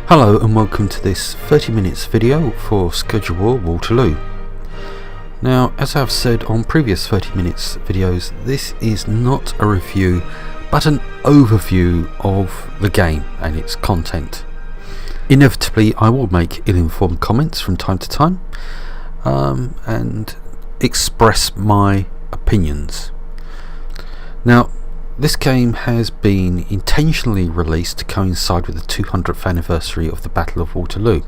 Hello and welcome to this 30 minutes video for Scourge Waterloo. Now, as I've said on previous 30 minutes videos, this is not a review but an overview of the game and its content. Inevitably I will make ill-informed comments from time to time and express my opinions. Now, this game has been intentionally released to coincide with the 200th anniversary of the Battle of Waterloo.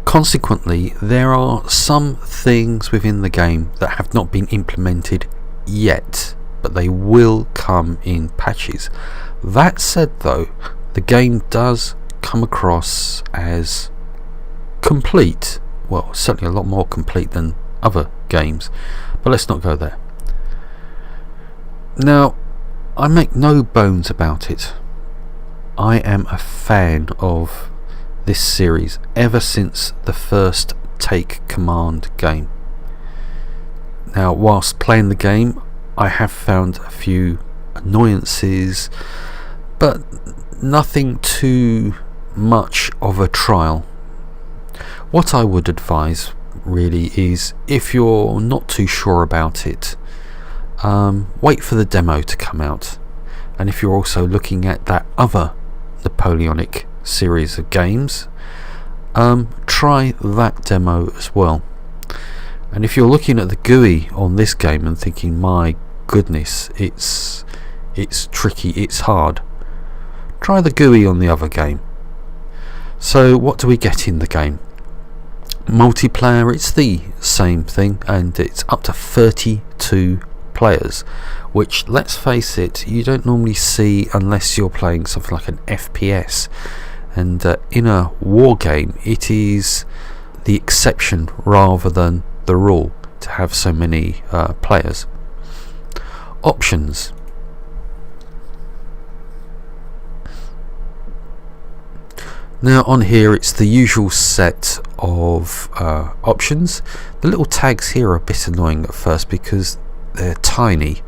Consequently, there are some things within the game that have not been implemented yet, but they will come in patches. That said though, the game does come across as complete, well, certainly a lot more complete than other games, but let's not go there. Now, I make no bones about it. I am a fan of this series ever since the first Take Command game. Now, whilst playing the game, I have found a few annoyances, but nothing too much of a trial. What I would advise really is, if you're not too sure about it, wait for the demo to come out, and if you're also looking at that other Napoleonic series of games, try that demo as well. And if you're looking at the GUI on this game and thinking, my goodness, it's tricky, it's hard, try the GUI on the other game. So what do we get in the game? Multiplayer, it's the same thing, and it's up to 32 players, which, let's face it, you don't normally see unless you're playing something like an FPS, and in a war game it is the exception rather than the rule to have so many players. Options. Now on here it's the usual set of options. The little tags here are a bit annoying at first because they're tiny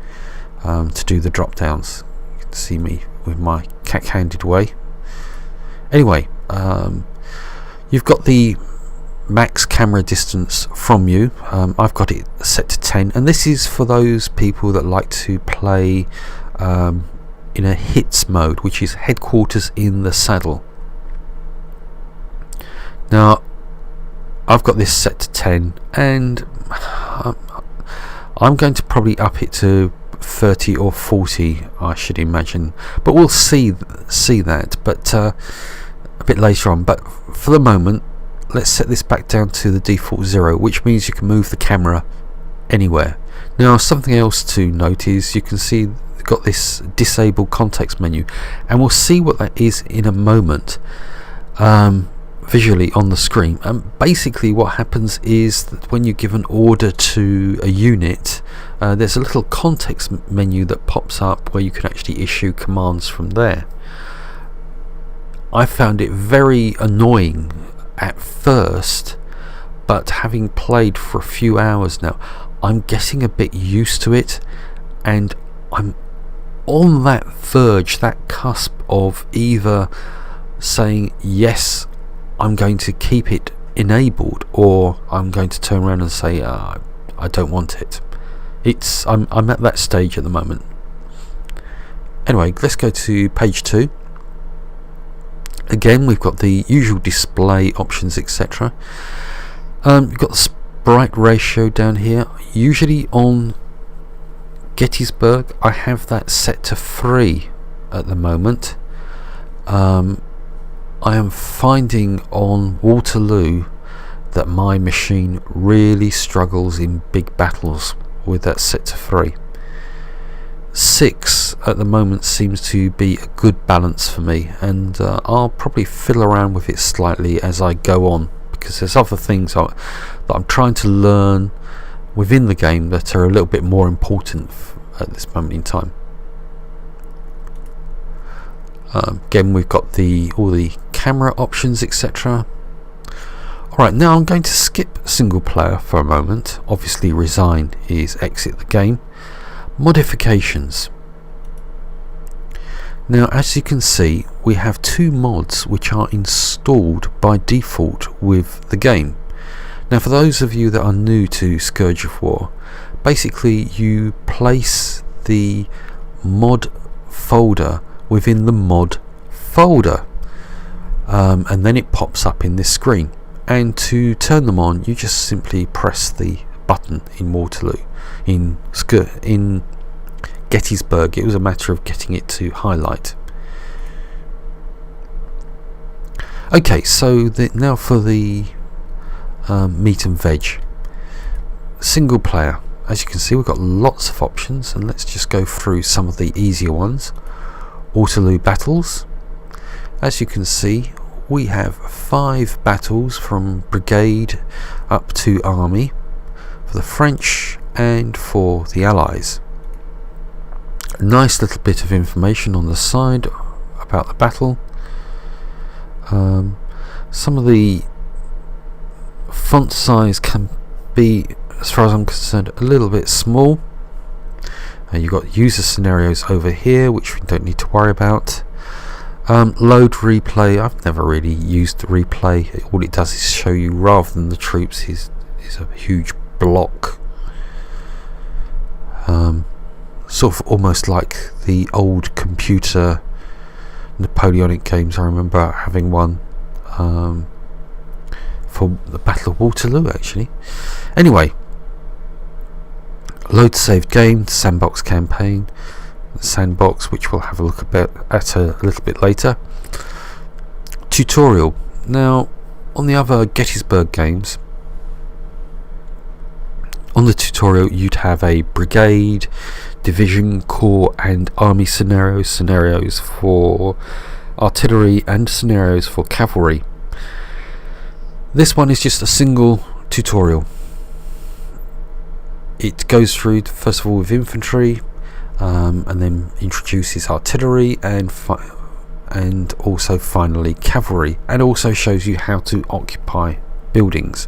to do the drop downs. You can see me with my cack-handed way. Anyway, you've got the max camera distance from you. I've got it set to 10, and this is for those people that like to play in a hits mode, which is headquarters in the saddle. Now I've got this set to 10, and I'm going to probably up it to 30 or 40, I should imagine, but we'll see that, but a bit later on. But for the moment, let's set this back down to the default 0, which means you can move the camera anywhere. Now, something else to note is you can see we've got this disable context menu, and we'll see what that is in a moment. Visually on the screen, and basically what happens is that when you give an order to a unit, there's a little context menu that pops up where you can actually issue commands from there. I found it very annoying at first, but having played for a few hours now, I'm getting a bit used to it, and I'm on that verge, that cusp of either saying yes, I'm going to keep it enabled, or I'm going to turn around and say I don't want it. I'm at that stage at the moment. Anyway, let's go to page 2. Again, we've got the usual display options, etc. We've got the Sprite Ratio down here. Usually on Gettysburg I have that set to 3 at the moment. I am finding on Waterloo that my machine really struggles in big battles with that set to 3. 6 at the moment seems to be a good balance for me, and I'll probably fiddle around with it slightly as I go on, because there's other things that I'm trying to learn within the game that are a little bit more important at this moment in time. Again, we've got all the camera options, etc. Alright, now I'm going to skip single player for a moment. Obviously resign is exit the game. Modifications. Now, as you can see, we have two mods which are installed by default with the game. Now, for those of you that are new to Scourge of War, basically you place the mod folder within the mod folder, and then it pops up in this screen. And to turn them on, you just simply press the button in Waterloo. In Gettysburg, it was a matter of getting it to highlight. Okay, so now for the meat and veg. Single player. As you can see, we've got lots of options, and let's just go through some of the easier ones. Waterloo battles. As you can see, we have 5 battles from brigade up to army for the French and for the Allies. A nice little bit of information on the side about the battle. Some of the font size can be, as far as I'm concerned, a little bit small. You've got user scenarios over here, which we don't need to worry about. Load replay. I've never really used replay. All it does is show you, rather than the troops, is a huge block. Sort of almost like the old computer Napoleonic games. I remember having one for the Battle of Waterloo, actually. Anyway, load saved game, Sandbox campaign, Sandbox, which we'll have a look at a little bit later. Tutorial. Now, on the other Gettysburg games, on the tutorial you'd have a brigade, division, corps and army scenarios for artillery and scenarios for cavalry. This one is just a single tutorial. It goes through first of all with infantry, and then introduces artillery and also finally cavalry, and also shows you how to occupy buildings.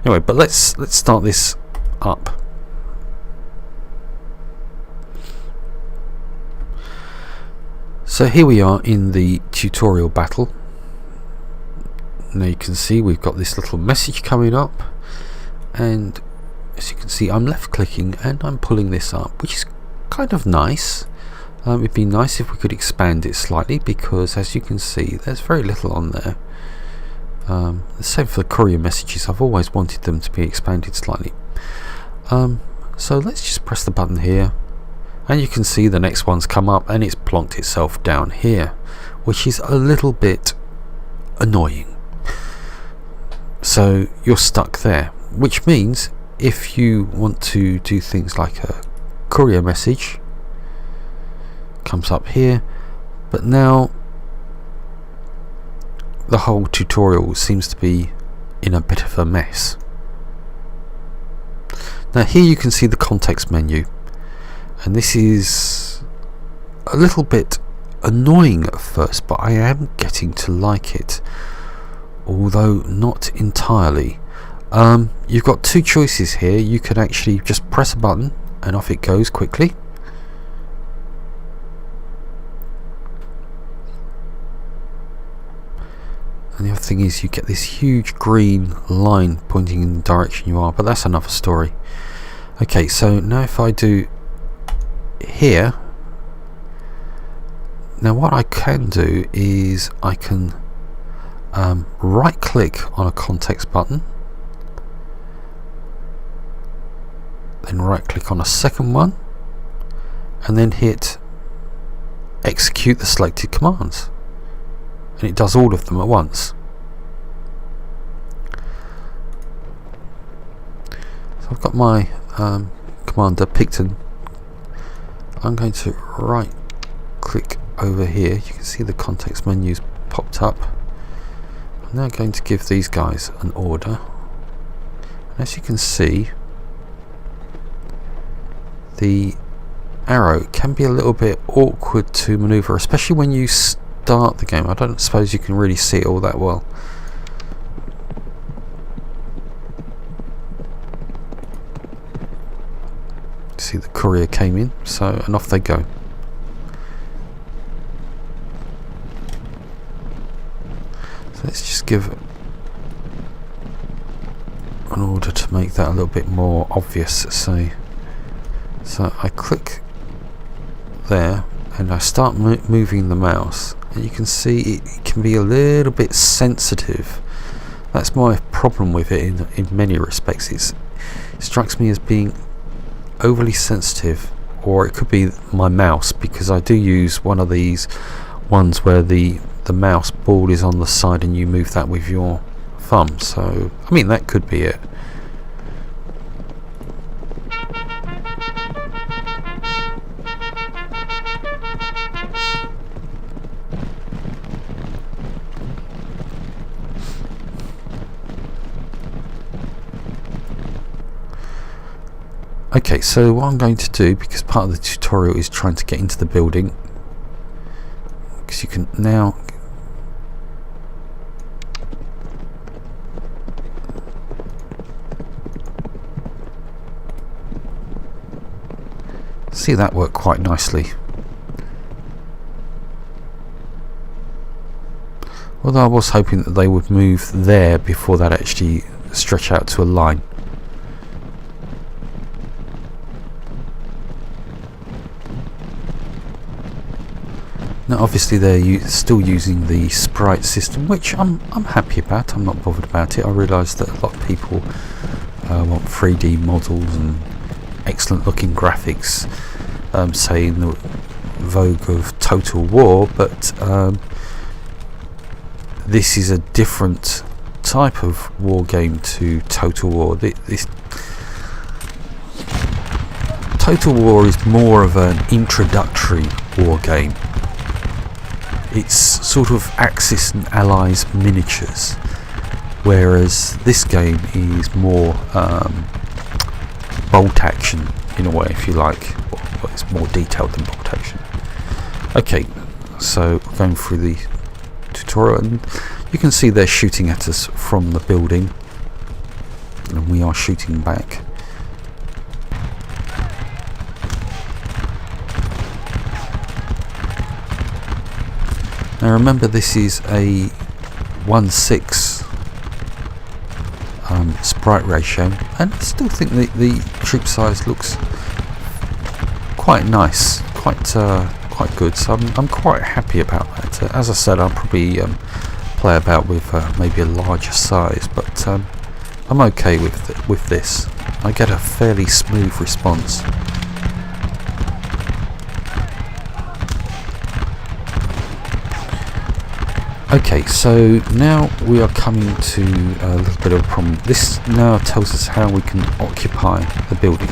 Anyway, but let's start this up. So here we are in the tutorial battle. Now you can see we've got this little message coming up, and as you can see I'm left clicking and I'm pulling this up, which is kind of nice. It'd be nice if we could expand it slightly, because as you can see there's very little on there. The same for the courier messages. I've always wanted them to be expanded slightly. So let's just press the button here, and you can see the next one's come up and it's plonked itself down here, which is a little bit annoying. So you're stuck there, which means if you want to do things like a courier message, comes up here, but now the whole tutorial seems to be in a bit of a mess. Now here you can see the context menu, and this is a little bit annoying at first, but I am getting to like it, although not entirely. You've got two choices here. You can actually just press a button and off it goes quickly. And the other thing is you get this huge green line pointing in the direction you are, but that's another story. Okay, so now if I do here, now what I can do is I can right click on a context button, then right click on a second one, and then hit execute the selected commands, and it does all of them at once. So I've got my commander picked, and I'm going to right click over here. You can see the context menus popped up. I'm now going to give these guys an order, and as you can see the arrow can be a little bit awkward to maneuver, especially when you start the game. I don't suppose you can really see it all that well. See, the courier came in, so and off they go. give, in order to make that a little bit more obvious, say. So I click there and I start moving the mouse, and you can see it can be a little bit sensitive. That's my problem with it in many respects. It strikes me as being overly sensitive, or it could be my mouse, because I do use one of these ones where the mouse ball is on the side and you move that with your thumb. So I mean, that could be it. Okay, so what I'm going to do, because part of the tutorial is trying to get into the building, because you can now see that work quite nicely. Although I was hoping that they would move there before that actually stretch out to a line. Now obviously they're still using the sprite system, which I'm happy about. I'm not bothered about it. I realise that a lot of people want 3D models and excellent looking graphics, say in the vogue of Total War, but this is a different type of war game to Total War. This Total War is more of an introductory war game. It's sort of Axis and Allies miniatures, whereas this game is more bolt action in a way, if you like. Well, it's more detailed than bolt action. Okay, so going through the tutorial, and you can see they're shooting at us from the building, and we are shooting back. Now remember, this is a 1:6 sprite ratio, and I still think the troop size looks quite nice, quite good. So I'm quite happy about that. As I said, I'll probably play about with maybe a larger size, but I'm okay with this. I get a fairly smooth response. Okay, so now we are coming to a little bit of a problem. This now tells us how we can occupy the building.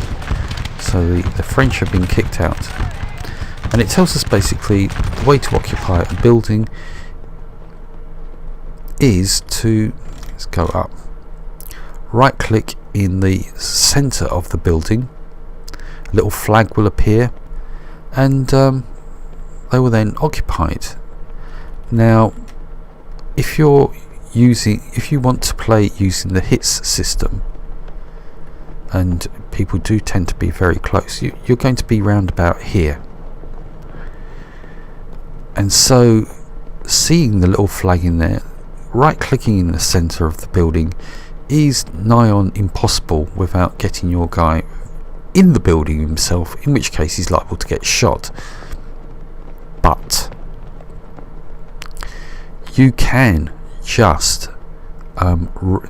So the French have been kicked out, and it tells us basically the way to occupy a building is to, let's go up, right click in the center of the building, a little flag will appear, and they will then occupy it. Now if you want to play using the hits system, and people do tend to be very close, you're going to be round about here. And so seeing the little flag in there, right clicking in the center of the building is nigh on impossible without getting your guy in the building himself, in which case he's liable to get shot. But you can just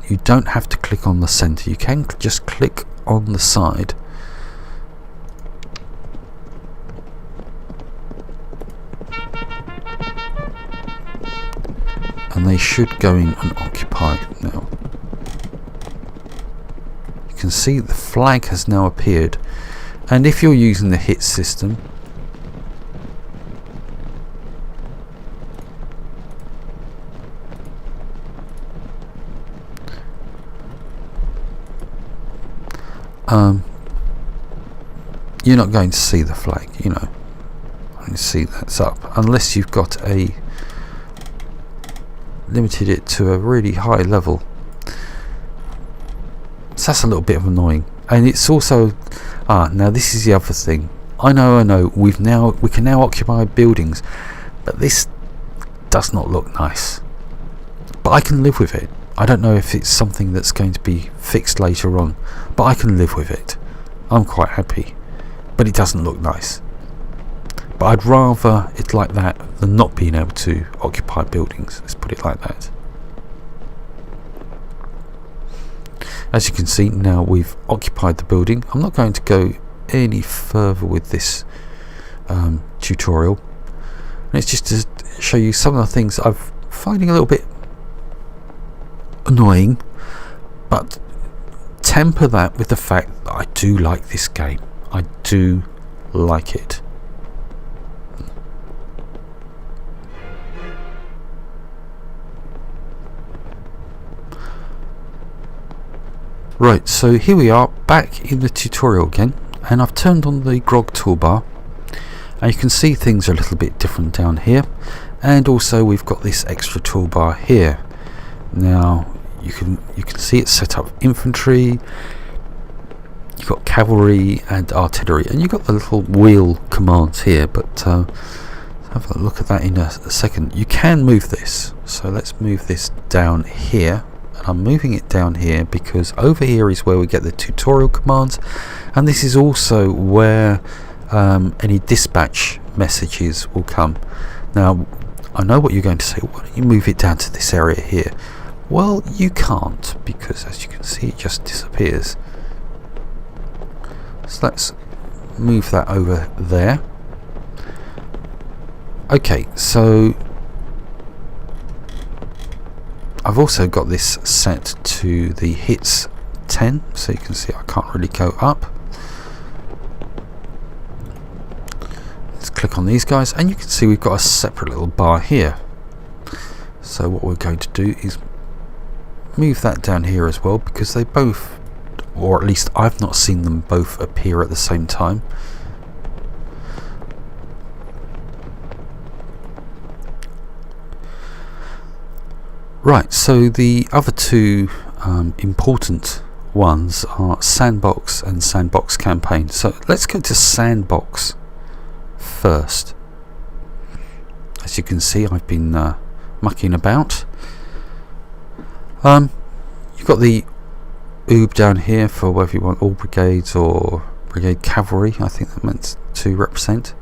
you don't have to click on the center, you can just click on the side, and they should go in and occupy. Now you can see the flag has now appeared, and if you're using the hit system, you're not going to see the flag, you know. You see that's up, unless you've got limited it to a really high level. So that's a little bit of annoying. And it's also now this is the other thing. I know we can now occupy buildings, but this does not look nice. but I can live with it. I don't know if it's something that's going to be fixed later on, but I can live with it. I'm quite happy, but it doesn't look nice. But I'd rather it like that than not being able to occupy buildings. Let's put it like that. As you can see, now we've occupied the building. I'm not going to go any further with this tutorial. And it's just to show you some of the things I'm finding a little bit annoying, but temper that with the fact that I do like this game. I do like it. Right, so here we are back in the tutorial again, and I've turned on the grog toolbar, and you can see things are a little bit different down here, and also we've got this extra toolbar here. Now you can see it's set up infantry, you've got cavalry and artillery, and you've got the little wheel commands here, but have a look at that in a second. You can move this, so let's move this down here. I'm moving it down here because over here is where we get the tutorial commands, and this is also where any dispatch messages will come. Now I know what you're going to say, why don't you move it down to this area here? Well, you can't, because as you can see it just disappears. So let's move that over there. Okay, so I've also got this set to the hits 10, so you can see I can't really go up. Let's click on these guys, and you can see we've got a separate little bar here. So what we're going to do is move that down here as well, because they both, or at least I've not seen them both appear at the same time. Right, so the other two important ones are Sandbox and Sandbox Campaign. So let's go to Sandbox first. As you can see, I've been mucking about. You've got the OOB down here for whether you want all brigades or brigade cavalry, I think that meant to represent.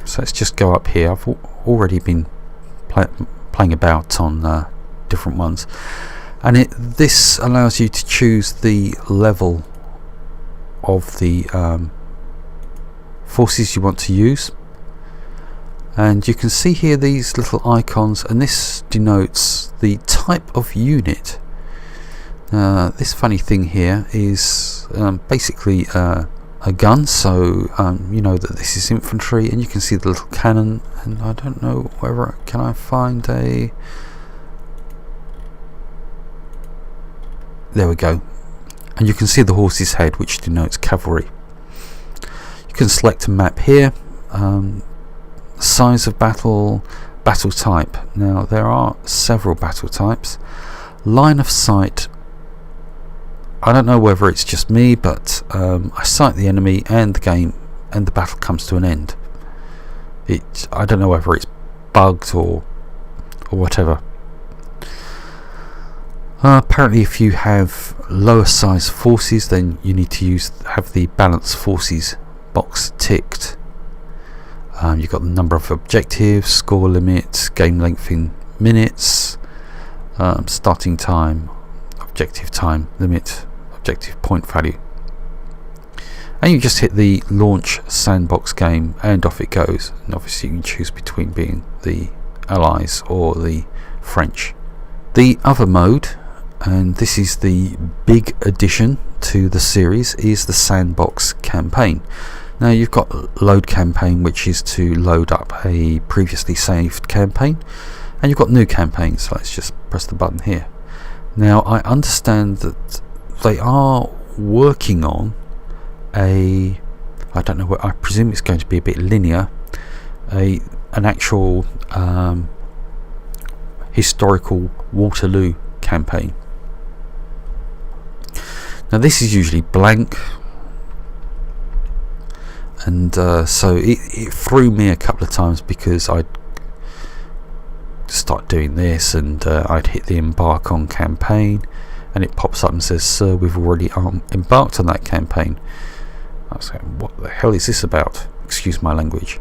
So let's just go up here. I've already been playing about on different ones, and this allows you to choose the level of the forces you want to use, and you can see here these little icons, and this denotes the type of unit. This funny thing here is basically a gun, so you know that this is infantry, and you can see the little cannon, and I don't know whether can I find a. There we go, and you can see the horse's head, which denotes cavalry. You can select a map here, size of battle, battle type. Now there are several battle types. Line of sight, I don't know whether it's just me, but I sight the enemy and the game and the battle comes to an end. I don't know whether it's bugged or whatever. Apparently if you have lower size forces, then you need to have the balance forces box ticked. You've got the number of objectives, score limit, game length in minutes, starting time, objective time limit, objective point value, and you just hit the launch Sandbox game and off it goes. And obviously you can choose between being the Allies or the French. The other mode, and this is the big addition to the series, is the Sandbox campaign. Now you've got load campaign, which is to load up a previously saved campaign, and you've got new campaign, so let's just press the button here. Now I understand that they are working on I don't know, I presume it's going to be a bit linear, an actual historical Waterloo campaign. Now this is usually blank, and so it threw me a couple of times because I start doing this, and I'd hit the embark on campaign, and it pops up and says, "Sir, we've already embarked on that campaign." I was like, what the hell is this about? Excuse my language.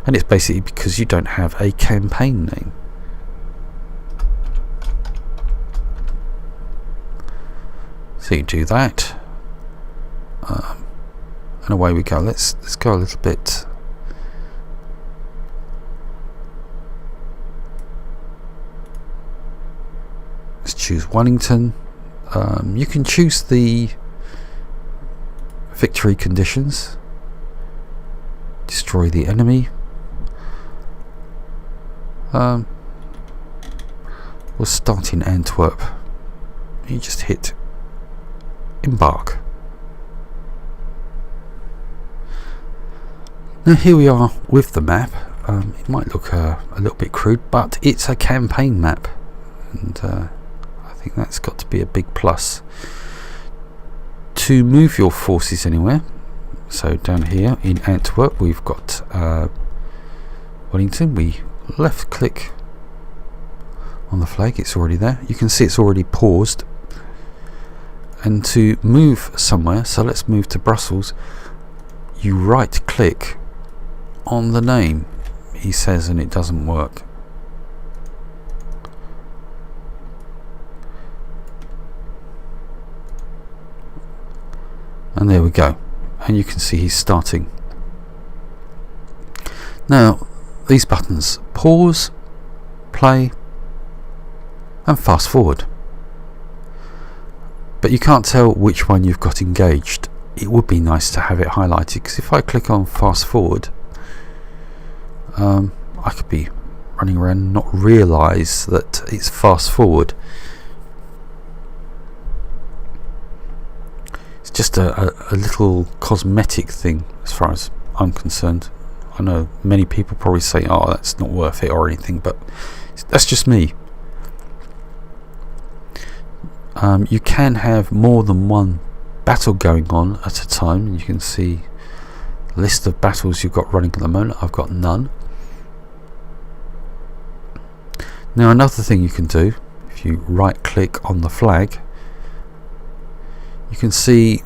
And it's basically because you don't have a campaign name. So you do that, and away we go. Let's go a little bit. Let's choose Wellington. You can choose the victory conditions. Destroy the enemy. We'll start in Antwerp. You just hit embark. Now here we are with the map. It might look a little bit crude, but it's a campaign map, and I think that's got to be a big plus. To move your forces anywhere, so down here in Antwerp we've got Wellington. We left click on the flag, it's already there. You can see it's already paused. And to move somewhere, so let's move to Brussels, you right click on the name, he says, and it doesn't work. And there we go, and you can see he's starting. Now these buttons, pause, play and fast forward, but you can't tell which one you've got engaged. It would be nice to have it highlighted, because if I click on fast forward, I could be running around and not realise that it's fast forward. It's just a little cosmetic thing as far as I'm concerned. I know many people probably say, oh, that's not worth it or anything, but that's just me. You can have more than one battle going on at a time. You can see the list of battles you've got running at the moment. I've got none. Now another thing you can do, if you right click on the flag, you can see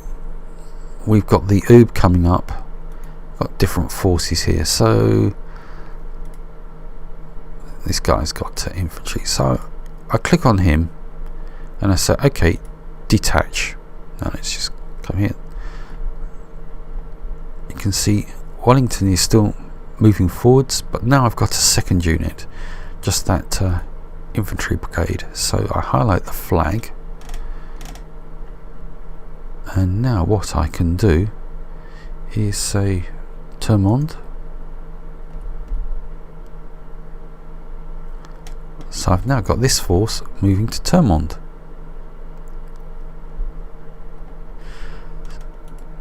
we've got the OOB coming up. Got different forces here, so this guy's got infantry, so I click on him and I say, okay, detach. Now let's just come here. You can see Wellington is still moving forwards, but now I've got a second unit, just that infantry brigade. So I highlight the flag, and now what I can do is say Termonde. So I've now got this force moving to Termonde.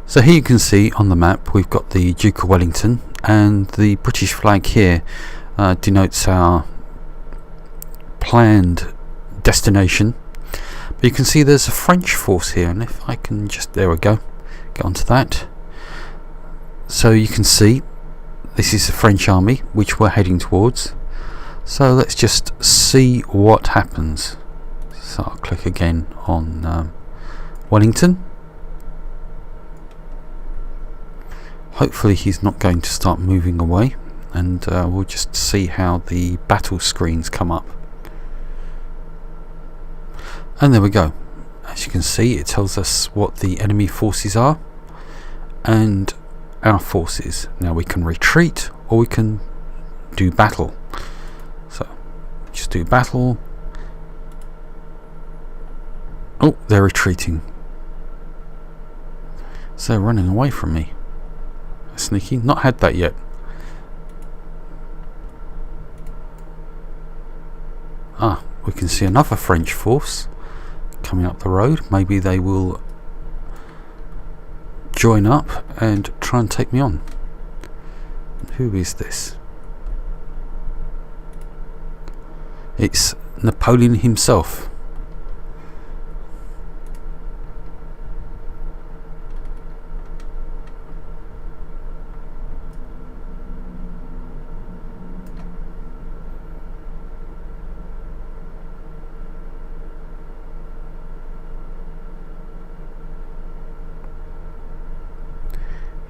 So here you can see on the map we've got the Duke of Wellington, and the British flag here denotes our planned destination. But you can see there's a French force here, and if I can just, there we go, get onto that. So you can see this is the French army which we're heading towards. So let's just see what happens. So I'll click again on Wellington. Hopefully he's not going to start moving away, and we'll just see how the battle screens come up. And there we go. As you can see, it tells us what the enemy forces are and our forces. Now we can retreat or we can do battle. So just do battle. Oh, they're retreating. So they're running away from me. Sneaky, not had that yet. Ah, we can see another French force coming up the road. Maybe they will join up and try and take me on. Who is this? It's Napoleon himself.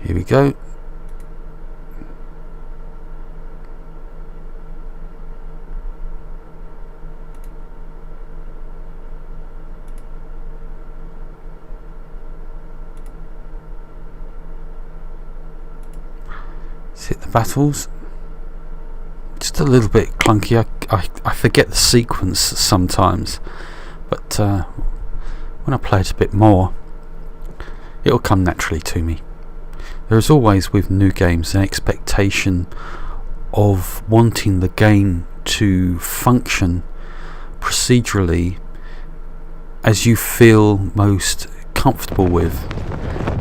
Here we go. Hit the battles. Just a little bit clunky. I forget the sequence sometimes, but when I play it a bit more, it'll come naturally to me. There is always with new games an expectation of wanting the game to function procedurally as you feel most comfortable with,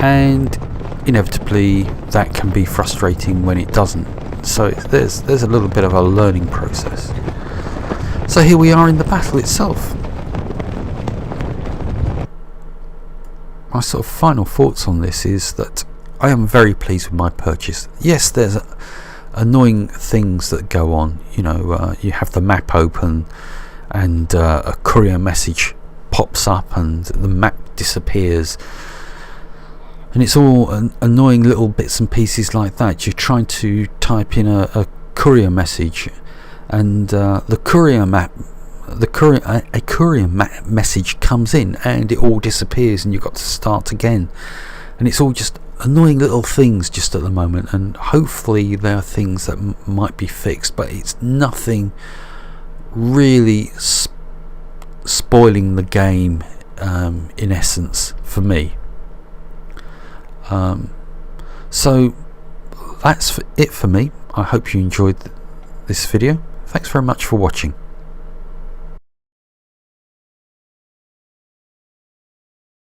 and inevitably that can be frustrating when it doesn't. So there's a little bit of a learning process. So here we are in the battle itself. My sort of final thoughts on this is that I am very pleased with my purchase. Yes, there's annoying things that go on. You know, you have the map open and a courier message pops up and the map disappears. And it's all annoying little bits and pieces like that. You're trying to type in a courier message, and a courier message comes in, and it all disappears, and you've got to start again. And it's all just annoying little things just at the moment. And hopefully there are things that might be fixed, but it's nothing really spoiling the game in essence for me. So that's it for me. I hope you enjoyed this video. Thanks very much for watching.